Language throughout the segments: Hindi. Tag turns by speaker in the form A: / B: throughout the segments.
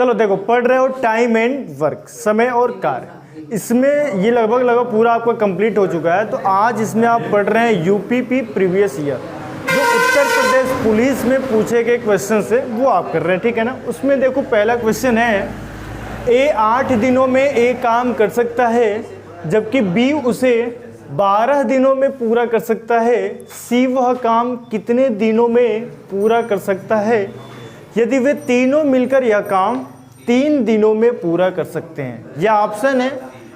A: चलो देखो, पढ़ रहे हो टाइम एंड वर्क, समय और कार्य, इसमें ये लगभग पूरा आपका कंप्लीट हो चुका है। तो आज इसमें आप पढ़ रहे हैं यूपीपी प्रीवियस ईयर, जो उत्तर प्रदेश पुलिस में पूछे गए क्वेश्चन से वो आप कर रहे हैं, ठीक है ना। उसमें देखो पहला क्वेश्चन है, ए 8 दिनों में ए काम कर सकता है जबकि बी उसे 12 दिनों में पूरा कर सकता है। सी वह काम कितने दिनों में पूरा कर सकता है यदि वे तीनों मिलकर यह काम 3 दिनों में पूरा कर सकते हैं। यह ऑप्शन है।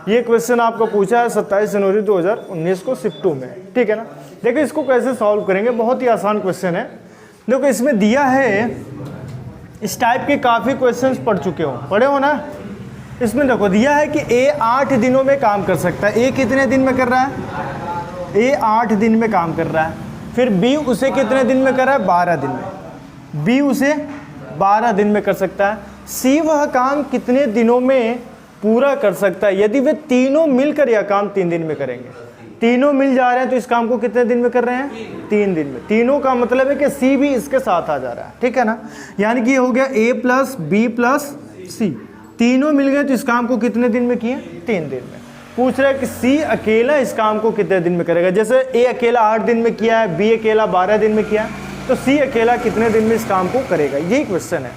A: ये क्वेश्चन आपको पूछा है 27 जनवरी 2019 को शिफ्ट 2 में, ठीक है ना। देखो इसको कैसे सॉल्व करेंगे, बहुत ही आसान क्वेश्चन है। देखो इसमें दिया है, इस टाइप के काफ़ी क्वेश्चंस पढ़ चुके हो, पढ़े हो ना। इसमें देखो दिया है कि ए 8 दिनों में काम कर सकता है। ए कितने दिन में कर रहा है? ए 8 दिन में काम कर रहा है। फिर बी उसे कितने दिन में कर रहा है? 12 दिन में। बी उसे 12 दिन में कर सकता है। सी वह काम कितने दिनों में पूरा कर सकता है यदि वे तीनों मिलकर यह काम 3 दिन में करेंगे। तीनों मिल जा रहे हैं तो इस काम को कितने दिन में कर रहे हैं? 3 दिन में। तीनों का मतलब है कि सी भी इसके साथ आ जा रहा है, ठीक है ना। यानी कि ये हो गया ए प्लस बी प्लस सी, तीनों मिल गए तो इस काम को कितने दिन में किए? 3 दिन में। पूछ रहा है कि सी अकेला इस काम को कितने दिन में करेगा। जैसे ए अकेला 8 दिन में किया है, बी अकेला 12 दिन में किया है, तो सी अकेला कितने दिन में इस काम को करेगा, यही क्वेश्चन है।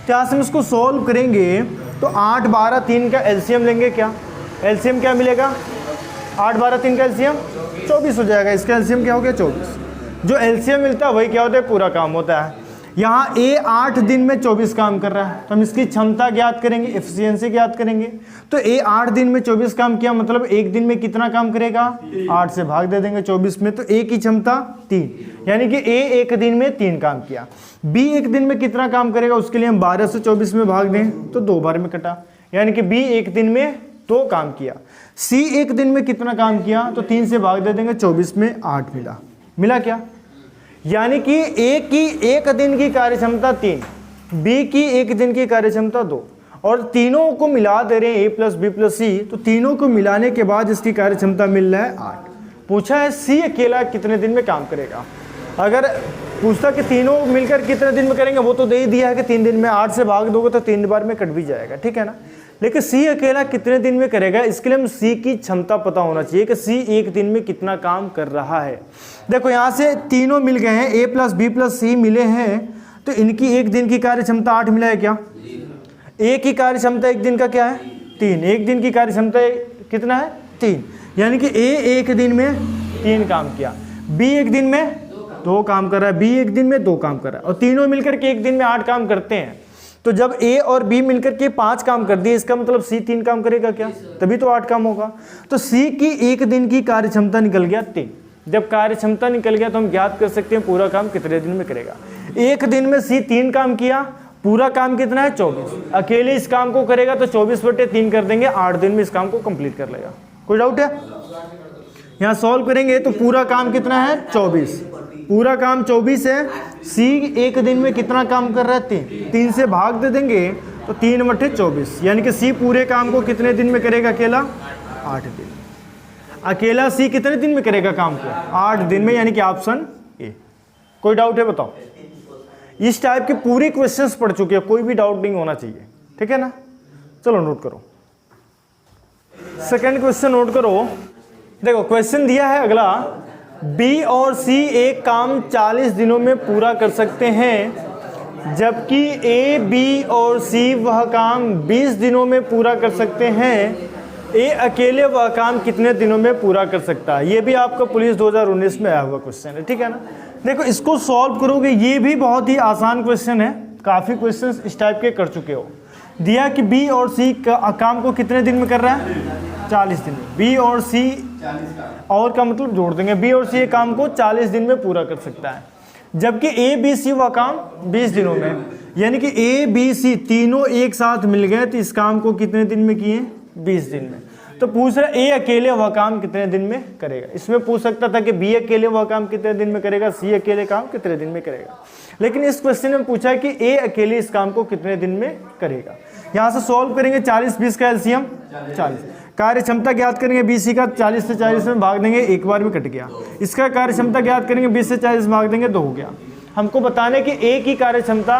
A: तो यहाँ से हम इसको सॉल्व करेंगे तो 8, 12, 3 का एलसीएम लेंगे। क्या एलसीएम क्या मिलेगा? 8, 12, 3 का एलसीएम 24 हो जाएगा। इसका एलसीएम क्या हो गया? 24। जो एलसीएम मिलता है वही क्या होता है? पूरा काम होता है। यहाँ ए 8 दिन में 24 काम कर रहा है तो हम इसकी क्षमता ज्ञात करेंगे, एफिशिएंसी ज्ञात करेंगे। तो ए 8 दिन में 24 काम किया, मतलब एक दिन में कितना काम करेगा? 8 से भाग दे देंगे 24 में, तो ए की क्षमता 3, यानी कि ए एक दिन में 3 काम किया। बी एक दिन में कितना काम करेगा? उसके लिए हम 12 से 24 में भाग दें तो 2 बार में कटा, यानी कि बी एक दिन में 2 काम किया। सी एक दिन में कितना काम किया? तो 3 से भाग दे देंगे 24 में 8 मिला। मिला क्या? यानी कि ए की एक दिन की कार्यक्षमता 3, बी की एक दिन की कार्यक्षमता 2, और तीनों को मिला दे रहे हैं ए प्लस बी प्लस सी, तो तीनों को मिलाने के बाद इसकी कार्यक्षमता मिल रहा है 8। पूछा है सी अकेला कितने दिन में काम करेगा। अगर पूछता कि तीनों मिलकर कितने दिन में करेंगे, वो तो दे ही दिया है कि 3 दिन में। 8 से भाग दोगे तो 3 बार में कट भी जाएगा, ठीक है ना। लेकिन सी अकेला कितने दिन में करेगा, इसके लिए हम सी की क्षमता पता होना चाहिए कि सी एक दिन में कितना काम कर रहा है। देखो यहाँ से तीनों मिल गए हैं, ए प्लस बी प्लस सी मिले हैं, तो इनकी एक दिन की कार्य क्षमता 8 मिला है। क्या ए की कार्य क्षमता एक दिन का क्या है? 3। एक दिन की कार्य क्षमता कितना है? 3, यानी कि ए एक दिन में 3 काम किया, बी एक दिन में 2 काम कर रहा है, बी एक दिन में 2 काम कर रहा है, और तीनों मिलकर के एक दिन में 8 काम करते हैं। तो जब ए और बी मिलकर के 5 काम कर दिए, इसका मतलब सी 3 काम करेगा क्या? तभी तो 8 काम होगा। तो सी की एक दिन की कार्य क्षमता निकल गया 3। जब कार्य क्षमता निकल गया तो हम ज्ञात कर सकते हैं पूरा काम कितने दिन में करेगा। एक दिन में सी 3 काम किया, पूरा काम कितना है? 24। अकेले इस काम को करेगा तो 24/3 कर देंगे, 8 दिन में इस काम को कंप्लीट कर लेगा। कोई डाउट है? यहाँ सॉल्व करेंगे तो पूरा काम कितना है? 24। पूरा काम 24 है। सी एक दिन में कितना काम कर रहा है? 3 से भाग दे देंगे तो 3/24, यानी कि सी पूरे काम को कितने दिन में करेगा अकेला? 8 दिन। अकेला सी कितने दिन में करेगा काम को? 8 दिन में, यानी कि ऑप्शन ए। कोई डाउट है बताओ? इस टाइप के पूरे क्वेश्चंस पढ़ चुके हैं, कोई भी डाउट नहीं होना चाहिए, ठीक है ना। चलो नोट करो, सेकंड क्वेश्चन नोट करो। देखो क्वेश्चन दिया है अगला, बी और सी एक काम 40 दिनों में पूरा कर सकते हैं जबकि ए, बी और सी वह काम 20 दिनों में पूरा कर सकते हैं। ए अकेले वह काम कितने दिनों में पूरा कर सकता है। ये भी आपका पुलिस 2019 में आया हुआ क्वेश्चन है, ठीक है ना। देखो इसको सॉल्व करोगे, ये भी बहुत ही आसान क्वेश्चन है, काफ़ी क्वेश्चन इस टाइप के कर चुके हो। दिया कि बी और सी का काम को कितने दिन में कर रहा है? 40 दिन में। बी और सी और का मतलब जोड़ देंगे, बी और सी काम को 40 दिन में पूरा कर सकता है, जबकि ए बी सी वह काम 20 दिनों में। यानी कि ए बी सी तीनों एक साथ मिल गए तो इस काम को कितने दिन में किए? 20 दिन में। तो पूछ रहा है ए अकेले वह काम कितने दिन में करेगा। इसमें पूछ सकता था कि बी अकेले वह काम कितने दिन में करेगा, सी अकेले काम कितने दिन में करेगा, लेकिन इस क्वेश्चन में पूछा है कि ए अकेले इस काम को कितने दिन में करेगा। यहाँ से सॉल्व करेंगे, 40-20 का एलसीएम 40। कार्य क्षमता ज्ञात करेंगे, बीसी का 40 से 40 में भाग देंगे, एक बार में कट गया। इसका कार्य क्षमता ज्ञात करेंगे, 20 से 40 भाग देंगे, 2 हो गया। हमको बताने कि ए की कार्य क्षमता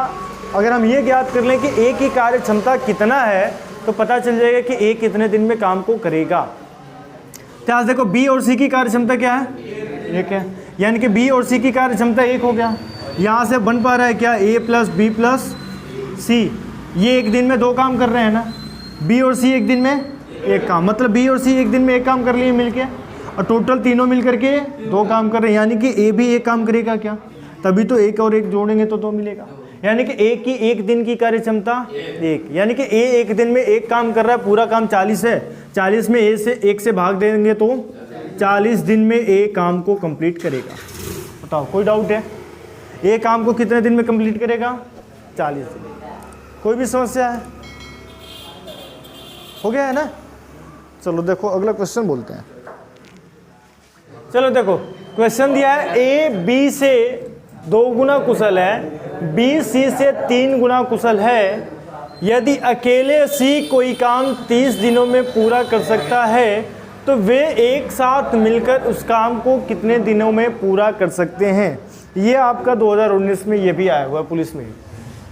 A: अगर हम ये ज्ञात कर लें कि ए की कार्य क्षमता कितना है तो पता चल जाएगा कि ए कितने दिन में काम को करेगा। तो आज देखो बी और सी की कार्य क्षमता क्या है, एक है, यानी कि बी और सी की कार्य क्षमता एक हो गया। यहाँ से बन पा रहा है क्या, ए प्लस बी प्लस सी, ये एक दिन में दो काम कर रहे हैं ना, बी और सी एक दिन में एक काम, मतलब बी और सी एक दिन में एक काम कर लिए मिलके, और टोटल तीनों मिल करके दो काम कर रहे हैं, यानी कि ए भी एक काम करेगा क्या, तभी तो एक और एक जोड़ेंगे तो दो मिलेगा। यानी कि ए की एक दिन की कार्य क्षमता एक, यानी कि ए एक दिन में एक काम कर रहा है, पूरा काम 40 है, 40 में ए से एक से भाग देंगे तो 40 दिन में ए काम को कंप्लीट करेगा। बताओ कोई डाउट है, ए काम को कितने दिन में कंप्लीट करेगा, 40 दिन। कोई भी समस्या है, हो गया है ना। चलो देखो अगला क्वेश्चन बोलते हैं। चलो देखो क्वेश्चन दिया है, ए बी से 2 गुना कुशल है, बी सी से 3 गुना कुशल है, यदि अकेले सी कोई काम 30 दिनों में पूरा कर सकता है तो वे एक साथ मिलकर उस काम को कितने दिनों में पूरा कर सकते हैं। ये आपका 2019 में ये भी आया हुआ है पुलिस में,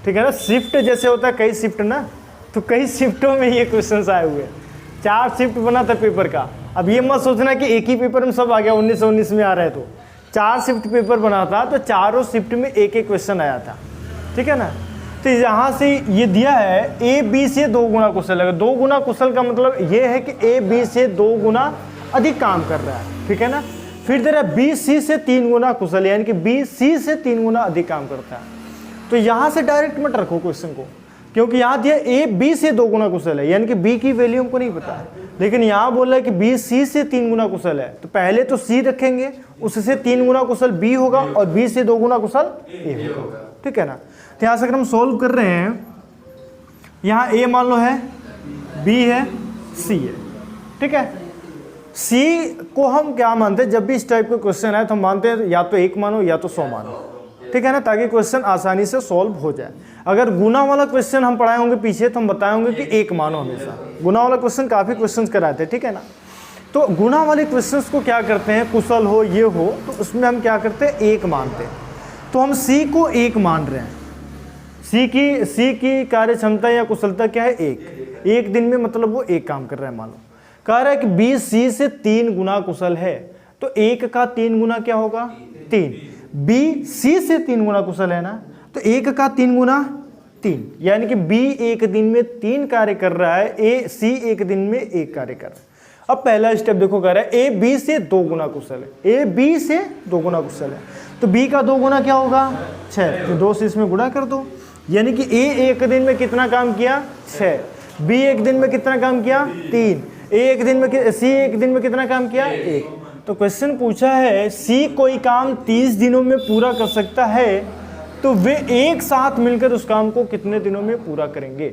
A: ठीक है ना। शिफ्ट जैसे होता है कई शिफ्ट ना, तो कई शिफ्टों में ये क्वेश्चन आए हुए हैं। 4 शिफ्ट बना था पेपर का। अब ये मत सोचना कि एक ही पेपर में सब आ गया, 1919 में आ रहा है, तो 4 शिफ्ट पेपर बना था, तो चारों शिफ्ट में एक एक क्वेश्चन आया था, ठीक है ना। तो यहाँ से ये दिया है ए बी से 2 गुना कुशल है। 2 गुना कुशल का मतलब ये है कि ए बी से 2 गुना अधिक काम कर रहा है, ठीक है ना। फिर दे रहा है बी सी से 3 गुना कुशल, यानी कि बी सी से 3 गुना अधिक काम करता है। तो यहाँ से डायरेक्ट मत रखो क्वेश्चन को, क्योंकि यहाँ दिया ए बी से 2 गुना कुशल है, यानी कि बी की वैल्यू हमको नहीं पता है, लेकिन यहाँ बोल रहा है कि बी सी से 3 गुना कुशल है, तो पहले तो सी रखेंगे, उससे 3 गुना कुशल बी होगा और बी से 2 गुना कुशल ए होगा, ठीक है ना। तो यहाँ से अगर हम सोल्व कर रहे हैं, यहाँ ए मान लो है, बी है, सी है, ठीक है। सी को हम क्या मानते हैं, जब भी इस टाइप का क्वेश्चन आए तो हम मानते हैं या तो 1 मानो या तो 100 मानो, ठीक है ना, ताकि क्वेश्चन आसानी से सॉल्व हो जाए। अगर गुना वाला क्वेश्चन हम पढ़ाए होंगे पीछे तो हम बताए होंगे कि 1 मानो हमेशा। गुना वाला क्वेश्चन काफ़ी क्वेश्चन कराते हैं, ठीक है ना। तो गुना वाले क्वेश्चंस को क्या करते हैं, कुशल हो ये हो तो उसमें हम क्या करते हैं, 1 मानते हैं। तो हम सी को 1 मान रहे हैं। सी की कार्य क्षमता या कुशलता क्या है, 1 दिन में, मतलब वो 1 काम कर रहा है। मान लो कह रहा है कि बी सी से 3 गुना कुशल है, तो 1 का 3 गुना क्या होगा, 3। बी सी से 3 गुना कुशल है ना, तो 1 का 3 गुना 3, यानी कि बी एक दिन में 3 कार्य कर रहा है, ए सी एक दिन में 1 कार्य कर रहा है। अब पहला स्टेप देखो, कह रहा है ए बी से 2 गुना कुशल है, ए बी से 2 गुना कुशल है, तो बी का 2 गुना क्या होगा, 6, तो 2 से इसमें गुणा कर दो, यानी कि ए एक दिन में कितना काम किया, 6, बी एक दिन में कितना काम किया, 3, सी एक दिन में कितना काम किया, 1। तो क्वेश्चन पूछा है सी कोई काम 30 दिनों में पूरा कर सकता है, तो वे एक साथ मिलकर उस काम को कितने दिनों में पूरा करेंगे।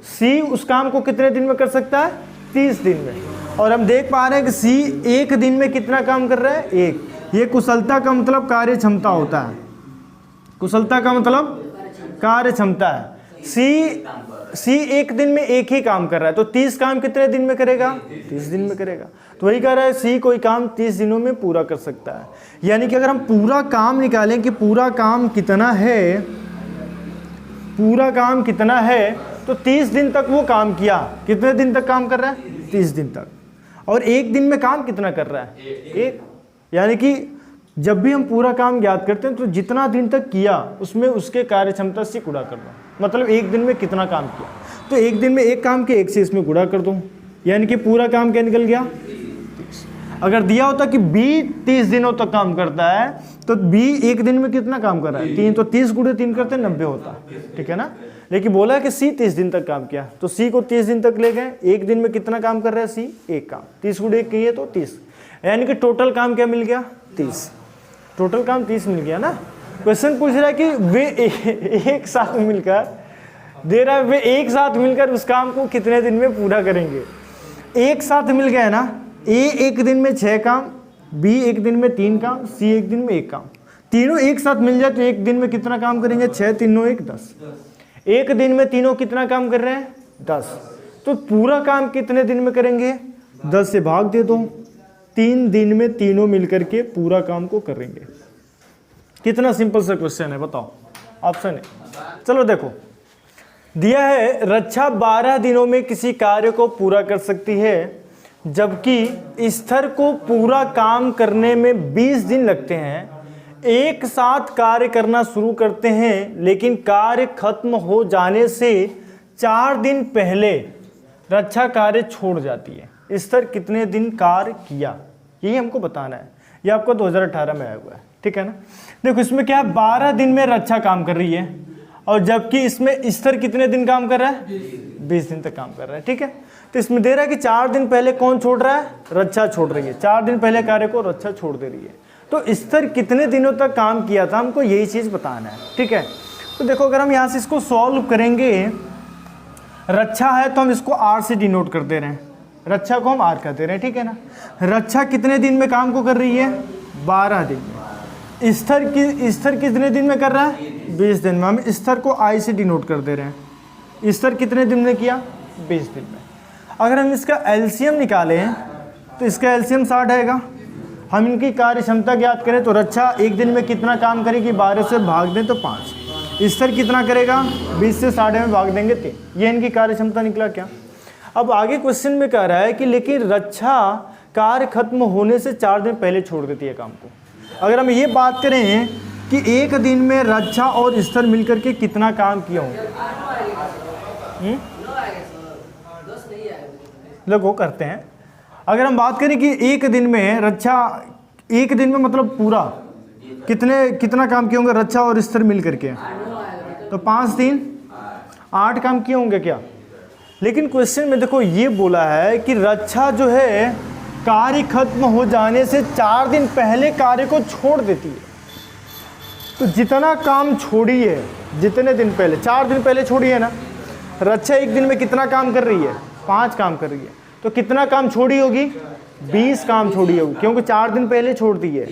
A: सी उस काम को कितने दिन में कर सकता है, 30 दिन में, और हम देख पा रहे हैं कि सी एक दिन में कितना काम कर रहा है, 1। ये कुशलता का मतलब कार्य क्षमता होता है, कुशलता का मतलब कार्य क्षमता है। सी एक दिन में 1 ही काम कर रहा है, तो 30 काम कितने दिन में करेगा, 30 दिन में करेगा। तो वही कह रहा है सी कोई काम 30 दिनों में पूरा कर सकता है, यानी कि अगर हम पूरा काम निकालें कि पूरा काम कितना है, पूरा काम कितना है, तो 30 दिन तक वो काम किया। कितने दिन तक काम कर रहा है, 30 दिन तक। और 1 दिन में काम कितना कर रहा है, 1। यानी कि जब भी हम पूरा काम याद करते हैं तो जितना दिन तक किया उसमें उसके कार्य क्षमता से गुणा कर दो, मतलब 1 दिन में कितना काम किया, तो 1 दिन में 1 काम के 1 से इसमें गुणा कर दो, यानी कि पूरा काम क्या निकल गया, 30। अगर दिया होता कि बी 30 दिनों तक काम करता है, तो बी 1 दिन में कितना काम कर रहा है, 3, तो 30 गुणे 3 करते 90 होता, ठीक है ना। लेकिन बोला है कि सी 30 दिन तक काम किया, तो सी को 30 दिन तक ले गए। 1 दिन में कितना काम कर रहा है सी, 1 काम, 30 गुणे 1 किए तो 30, यानी कि टोटल काम क्या मिल गया, 30। टोटल काम 30 मिल गया ना। क्वेश्चन पूछ रहा है कि वे एक साथ मिलकर दे रहा है, वे एक साथ मिलकर उस काम को कितने दिन में पूरा करेंगे। एक साथ मिल गया है ना, ए एक दिन में 6 काम, बी एक दिन में 3 काम, सी एक दिन में 1 काम। तीनों एक साथ मिल जाए तो एक दिन में कितना काम करेंगे, 6 3 1 10। एक दिन में तीनों कितना काम कर रहे हैं, 10। तो पूरा काम कितने दिन में करेंगे, 10 से भाग दे दो, 3 दिन में तीनों मिलकर के पूरा काम को करेंगे। कितना सिंपल सा क्वेश्चन है, बताओ। ऑप्शन है चलो देखो, दिया है रक्षा 12 दिनों में किसी कार्य को पूरा कर सकती है, जबकि स्तर को पूरा काम करने में 20 दिन लगते हैं। एक साथ कार्य करना शुरू करते हैं, लेकिन कार्य खत्म हो जाने से 4 दिन पहले रक्षा कार्य छोड़ जाती है। स्तर कितने दिन कार्य किया, यही हमको बताना है। ये आपका 2018 में आया हुआ है, ठीक है ना। देखो इसमें क्या है, 12 दिन में रक्षा काम कर रही है, और जबकि इसमें स्तर कितने दिन काम कर रहा है, 20 दिन तक काम कर रहा है, ठीक है। तो इसमें दे रहा है कि 4 दिन पहले कौन छोड़ रहा है, रक्षा छोड़ रही है। 4 दिन पहले कार्य को रक्षा छोड़ दे रही है। तो स्तर कितने दिनों तक काम किया था, हमको यही चीज बताना है, ठीक है। तो देखो अगर हम यहाँ से इसको सॉल्व करेंगे, रक्षा है तो हम इसको आर से डिनोट कर दे रहे हैं, रक्षा को हम आर कर दे रहे हैं, ठीक है ना। रक्षा कितने दिन में काम को कर रही है, 12 दिन में। स्तर कितने दिन में कर रहा है, 20 दिन में। हम स्तर को आई से डिनोट कर दे रहे हैं। स्तर कितने दिन में किया, 20 दिन में। अगर हम इसका एलसीएम निकालें तो इसका एलसीएम 60 आएगा। हम इनकी कार्य क्षमता ज्ञात करें तो रक्षा एक दिन में कितना काम करेगी, 12 से भाग दें तो 5। स्तर कितना करेगा, 20 से 60 में भाग देंगे 3। ये इनकी कार्य क्षमता निकला क्या। अब आगे क्वेश्चन में कह रहा है कि लेकिन रक्षा कार्य खत्म होने से 4 दिन पहले छोड़ देती है काम को। अगर हम ये बात करें कि एक दिन में रक्षा और स्तर मिलकर के कितना काम किया होंगे, देखो करते हैं। अगर हम बात करें कि एक दिन में रक्षा, एक दिन में मतलब पूरा कितना काम किए होंगे रक्षा और स्तर मिल करके, तो 5 दिन 8 काम किए होंगे क्या। लेकिन क्वेश्चन में देखो ये बोला है कि रक्षा जो है कार्य खत्म हो जाने से 4 दिन पहले कार्य को छोड़ देती है। तो जितना काम छोड़ी है, जितने दिन पहले, 4 दिन पहले छोड़ी है ना। रक्षा एक दिन में कितना काम कर रही है, 5 काम कर रही है। तो कितना काम छोड़ी होगी, 20 काम छोड़ी होगी, क्योंकि 4 दिन पहले छोड़ दी है,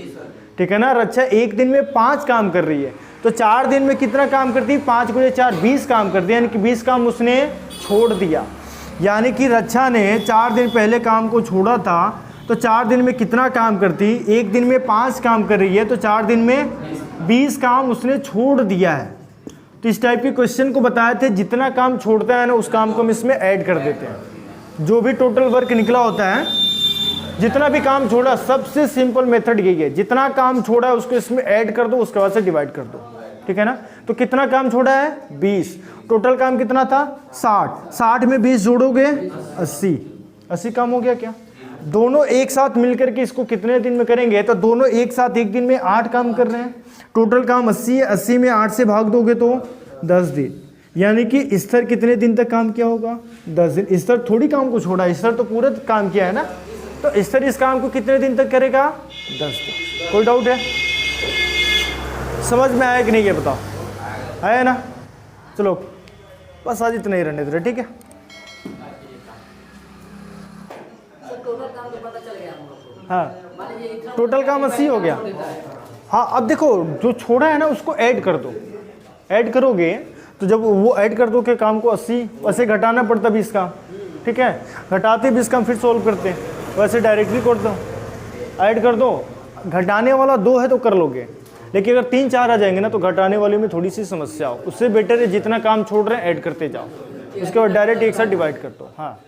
A: ठीक है ना। रक्षा एक दिन में 5 काम कर रही है, तो 4 दिन में कितना काम करती है, 5 × 4 20 काम कर दिया, यानी कि 20 काम उसने छोड़ दिया। यानी कि रक्षा ने 4 दिन पहले काम को छोड़ा था, तो 4 दिन में कितना काम करती, एक दिन में 5 काम कर रही है, तो 4 दिन में 20 काम उसने छोड़ दिया है। तो इस टाइप के क्वेश्चन को बताए थे, जितना काम छोड़ता है ना उस काम को हम इसमें ऐड कर देते हैं। जो भी टोटल वर्क निकला होता है, जितना भी काम छोड़ा, सबसे सिंपल मेथड यही है, जितना काम छोड़ा है उसको इसमें ऐड कर दो, उसके बाद से डिवाइड कर दो, ठीक है ना। तो कितना काम छोड़ा है, 20। टोटल काम कितना था, 60। 60 में 20 जोड़ोगे 80 काम हो गया क्या। दोनों एक साथ मिलकर के इसको कितने दिन में करेंगे, तो दोनों एक साथ एक दिन में 8 काम कर रहे हैं। टोटल काम 80 है, 80 में 8 से भाग दोगे तो 10 दिन। यानी कि स्तर कितने दिन तक काम किया होगा, 10 दिन। स्तर थोड़ी काम को छोड़ा, स्तर तो पूरा काम किया है ना। तो स्तर इस काम को कितने दिन तक करेगा, 10 दिन। कोई डाउट है, समझ में आया कि नहीं, ये बताओ, आया ना। चलो बस आज इतना ही रहने दो, ठीक है। हाँ टोटल काम 80 हो गया। हाँ अब देखो जो छोड़ा है ना उसको ऐड कर दो, ऐड करोगे तो जब वो ऐड कर दो के काम को 80 वैसे घटाना पड़ता 20 काम, ठीक है। घटाते 20 काम फिर सोल्व करते हैं, वैसे डायरेक्टली कर दो, ऐड कर दो। घटाने वाला 2 है तो कर लोगे, लेकिन अगर 3 4 आ जाएंगे ना तो घटाने वाले में थोड़ी सी समस्या हो। उससे बेटर है जितना काम छोड़ रहे हैं ऐड करते जाओ, उसके बाद डायरेक्ट एक साथ डिवाइड कर दो। हाँ